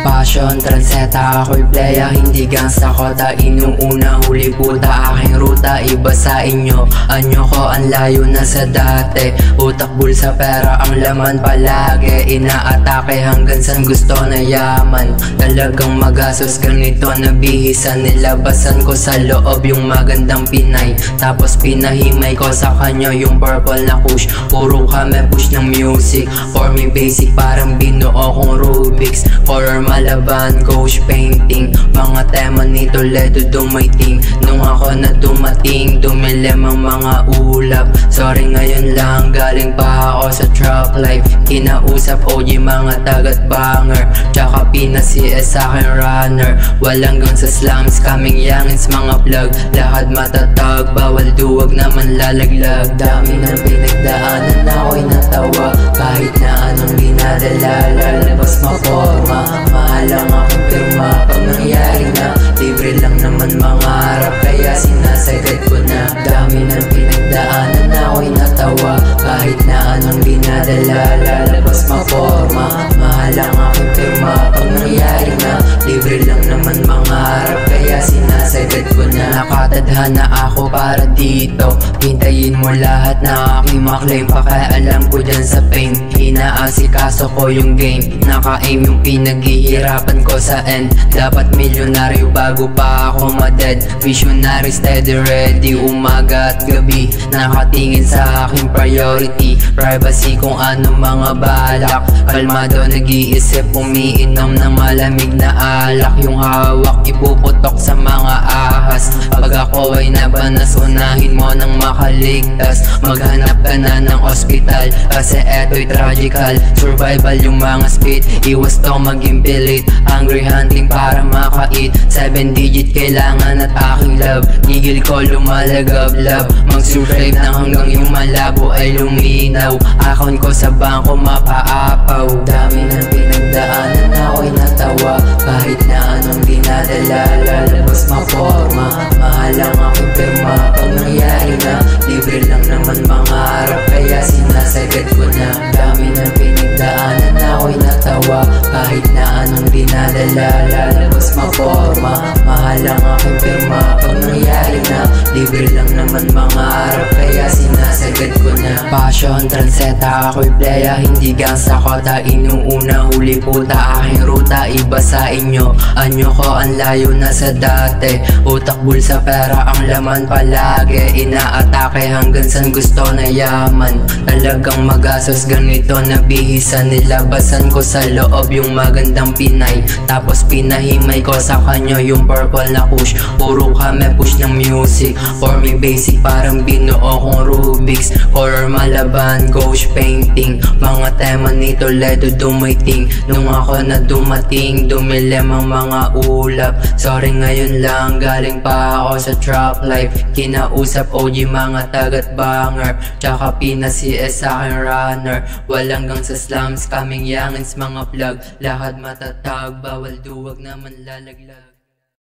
Passion, transeta, ako'y playa, hindi gangsta kota. Inuuna, huli puta, aking ruta, iba sa inyo. Anyo ko, ang layo na sa dati. Utak bulsa, pera ang laman palagi. Inaatake hanggang san gusto na yaman. Talagang magastos ganito, nabihisan. Nilabasan ko sa loob yung magandang Pinay. Tapos pinahimay ko sa kanya yung purple na kush. Puro kami push ng music. For me basic, parang binuo kong Rubik's. Horror, malaban, ghost painting. Mga tema ni Toledo dumating. Nung ako na dumating, dumilim ang mga ulap. Sorry ngayon lang, galing pa ako sa truck life. Kinausap OG mga tagat banger. Tsaka pina-CS sa'kin runner. Walang gang sa slums, kaming yangins mga plug. Lahat matatag, bawal duwag naman lalaglag. Dami ng pinagdaanan, ako'y natawa. Kahit na anong dinadala, lalabas maporma. Mahal ang aking pirma, pag nangyari na. Libre lang naman mangarap, kaya sinasagad ko na. Dami ng pinagdaanan, ako'y natawa. Kahit na anong dinadala, lalabas maporma. Mahal ang aking pirma, pag nangyari na. Libre lang naman mangarap, kaya sinasagad ko na. Nakatadhana ako para dito. Hintayin mo lahat na aking maklaim. Pakialam ko dyan sa pain. Inaasikaso ko yung game. Naka-aim yung pinaghihirapan ko sa end. Dapat milyonaryo bago pa ako ma-dead. Visionary, steady, ready, umaga at gabi. Nakatingin sa aking priority. Privacy kung ano mga balak. Kalmado nag-iisip, umiinom ng malamig na alak. Yung hawak ipuputok sa mga ahas. Pag ako ay nabanas, unahin mo nang makaligtas. Maghanap ka na ng ospital, kasi eto'y tragical. Survival yung mga spit, iwas to maging pilit. Hungry hunting para makait. 7 digit kailangan at aking love. Gigil ko lumalagab love. Mag-survive na hanggang yung malabo ay luminaw. Akon ko sa bangko mapaapaw. Dami ng pinagdaanan, ako'y natawa. Kahit na anong dinadala, lalabas maporma. Mahal ang aking pirma, pag nangyari na. Libre lang naman mangarap, kaya sinasagad ko na. Dami ng pinagdaanan, ako'y natawa. Kahit na anong dinadala, lalabas maporma. Mahal ang aking pirma, pag nangyari na. Libre lang naman mangarap, kaya sinasagad ko na. Passion, transeta, ako'y playa, hindi gangsta kota. Inuuna, huli puta, aking ruta, iba sa inyo. Anyo ko, ang layo na sa dati. Utak bulsa, pera ang laman palagi. Inaatake hanggang san gusto na yaman. Talagang magastos ganito, nabihisan. Nilabasan ko sa loob yung magandang Pinay. Tapos pinahimay ko sa kanya yung purple na kush. Puro kami push ng music. For me basic, parang binuo kong Rubik's. Horror, malaban, ghost painting. Mga tema ni Toledo dumating. Nung ako na dumating, dumilim ang mga ulap. Sorry ngayon lang, galing pa ako sa truck life. Kinausap OG mga tagat banger. Tsaka pina-CS sa'kin runner. Walang gang sa slums, kaming yangins mga plug. Lahat matatag, bawal duwag naman lalaglag.